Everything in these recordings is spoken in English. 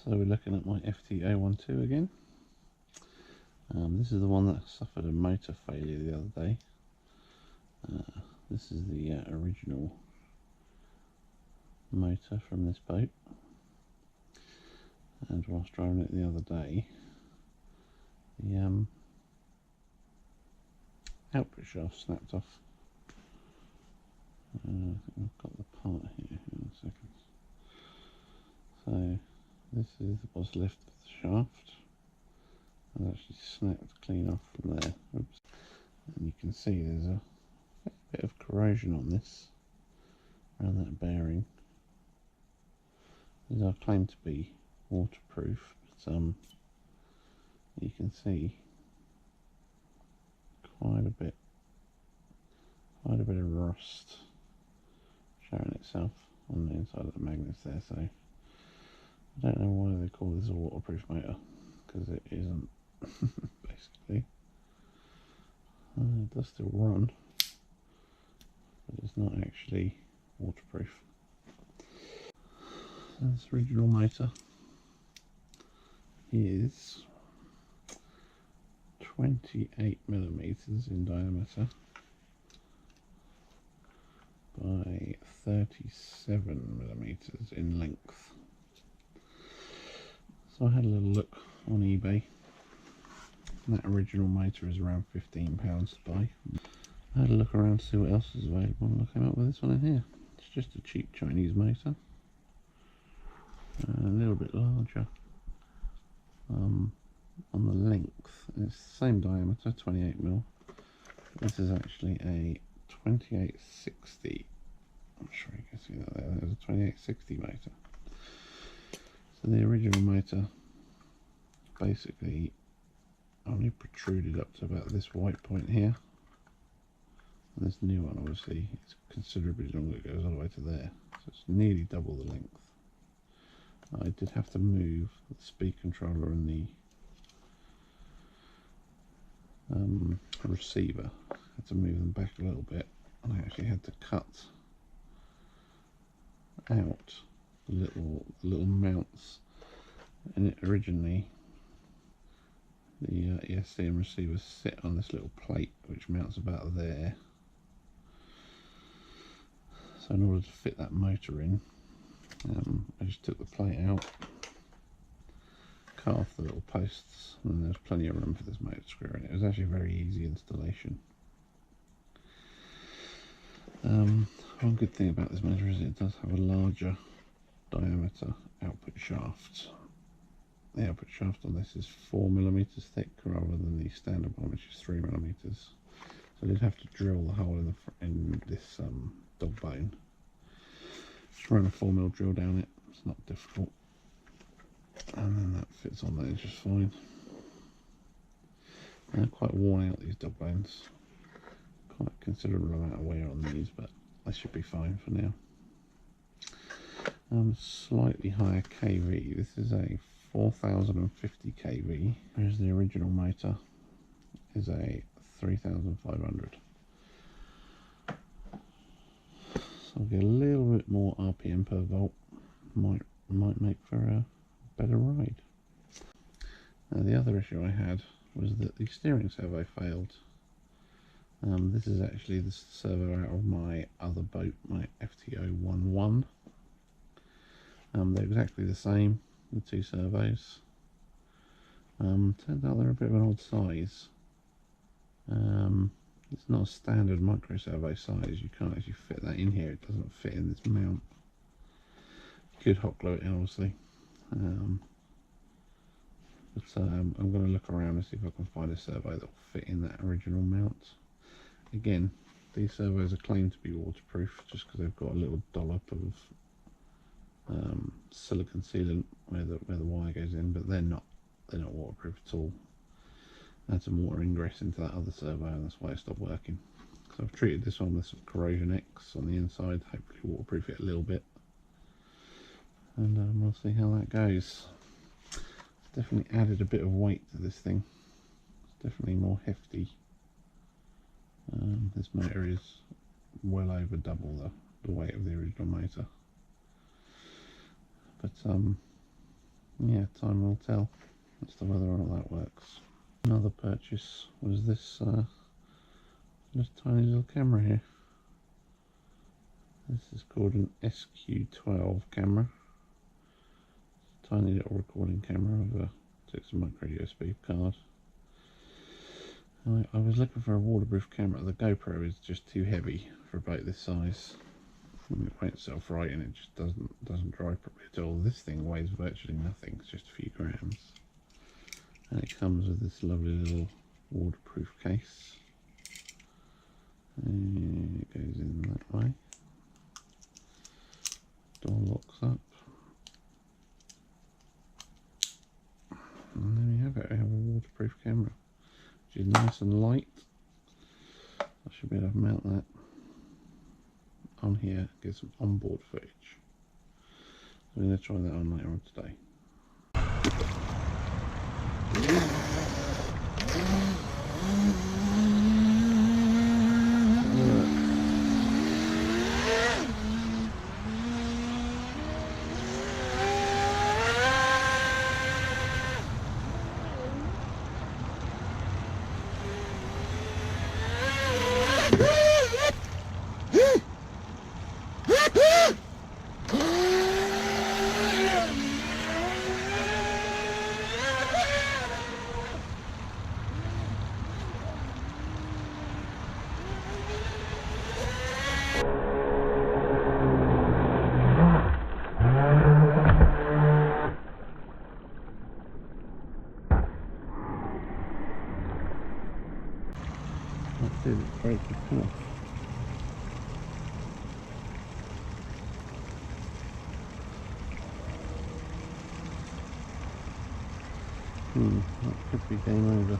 So we're looking at my FT012 again. This is the one that suffered a motor failure the other day. This is the original motor from this boat, and whilst driving it the other day, the output shaft snapped off. I think I've got the part here in a second. So this is what's left of the shaft, and actually snapped clean off from there. Oops. And you can see there's a bit of corrosion on this, around that bearing. These are claimed to be waterproof, but you can see quite a bit of rust showing itself on the inside of the magnets there. So I don't know why they call this a waterproof motor, because it isn't. Basically, it does still run, but it's not actually waterproof. So this original motor is 28 millimeters in diameter by 37 millimeters in length. So I had a little look on eBay. That original motor is around £15 to buy. I had a look around to see what else is available, and I came up with this one in here. It's just a cheap Chinese motor, a little bit larger on the length. It's the same diameter, 28mm. This is actually a 2860. I'm sure you can see that there. There's a 2860 motor. So the original motor basically only protruded up to about this white point here, and this new one obviously is considerably longer. It goes all the way to there, so it's nearly double the length. I did have to move the speed controller and the receiver. I had to move them back a little bit, and I actually had to cut out the little mounts in it. Originally the ESC and receiver sit on this little plate which mounts about there, so in order to fit that motor in, I just took the plate out, cut off the little posts, and there's plenty of room for this motor screw in. It was actually a very easy installation. One good thing about this motor is it does have a larger diameter output shaft. The output shaft on this is 4mm thick rather than the standard one, which is 3mm. So I did have to drill the hole in this dog bone. Just run a 4mm drill down it. It's not difficult, and then that fits on there just fine. They're quite worn out, these dog bones. Quite a considerable amount of wear on these, but they should be fine for now. Slightly higher kV. This is a 4050 kV, whereas the original motor is a 3500. So I'll get a little bit more RPM per volt. Might make for a better ride. Now the other issue I had was that the steering servo failed. This is actually the servo out of my other boat, my FT011. They're exactly the same, the two servos. Turns out they're a bit of an odd size. It's not a standard micro servo size. You can't actually fit that in here. It doesn't fit in this mount. You could hot glue it in, obviously. But I'm going to look around and see if I can find a servo that will fit in that original mount. Again, these servos are claimed to be waterproof just because they've got a little dollop of silicone sealant where the wire goes in, but they're not waterproof at all. I had some water ingress into that other servo, and that's why it stopped working. So I've treated this one with some corrosion X on the inside, hopefully waterproof it a little bit, and we'll see how that goes. It's definitely added a bit of weight to this thing. It's definitely more hefty. This motor is well over double the weight of the original motor. But Yeah, time will tell as to whether or not that works. Another purchase was this tiny little camera here. This is called an SQ12 camera. It's a tiny little recording camera with a micro USB card. I was looking for a waterproof camera. The GoPro is just too heavy for a boat this size. It weighs itself right, and it just doesn't drive properly at all. This thing weighs virtually nothing. It's just a few grams, and it comes with this lovely little waterproof case. And it goes in that way. Door locks up, and there we have it. I have a waterproof camera, which is nice and light. I should be able to mount that on here, get some onboard footage. I'm going to try that on later on today. That's it, it's very good. That could be game over.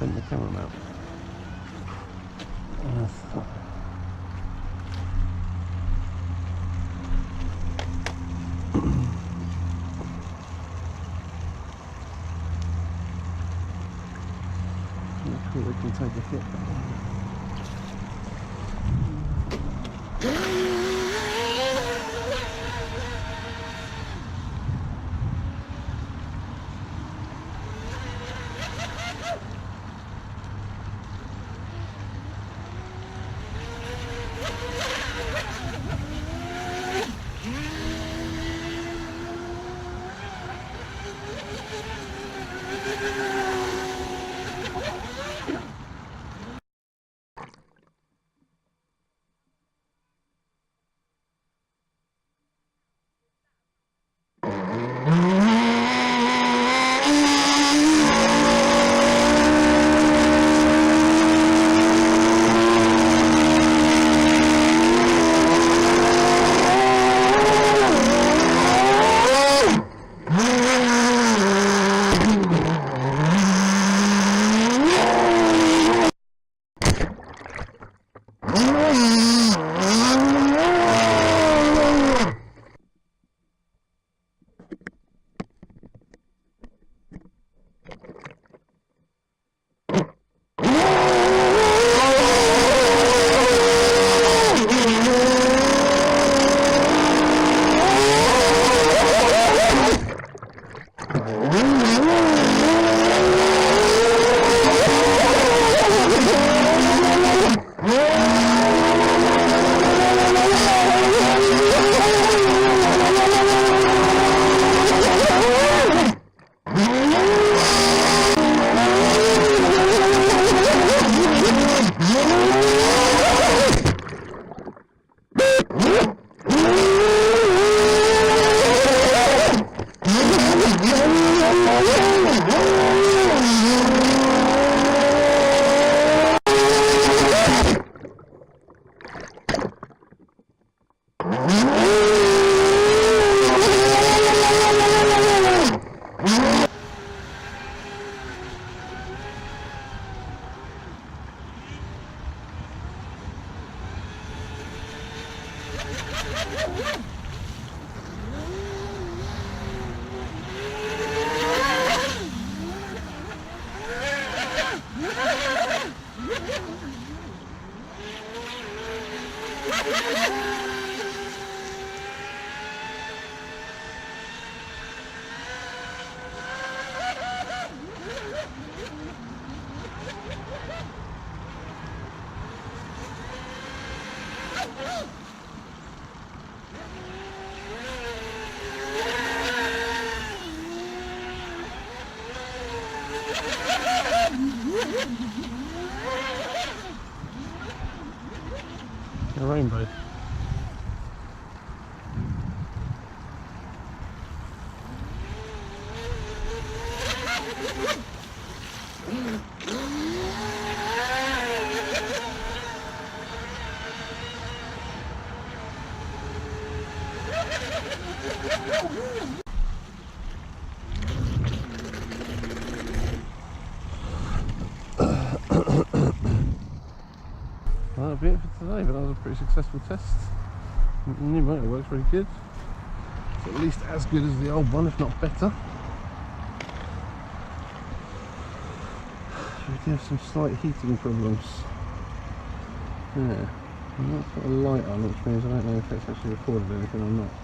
Bend the camera mount. Cool, we can take a hit. A rainbow. Well, that'll be it for today, but that was a pretty successful test. The new motor works very good. It's at least as good as the old one, if not better. We do have some slight heating problems. Yeah, and that's got a light on, which means I don't know if it's actually recorded anything or not.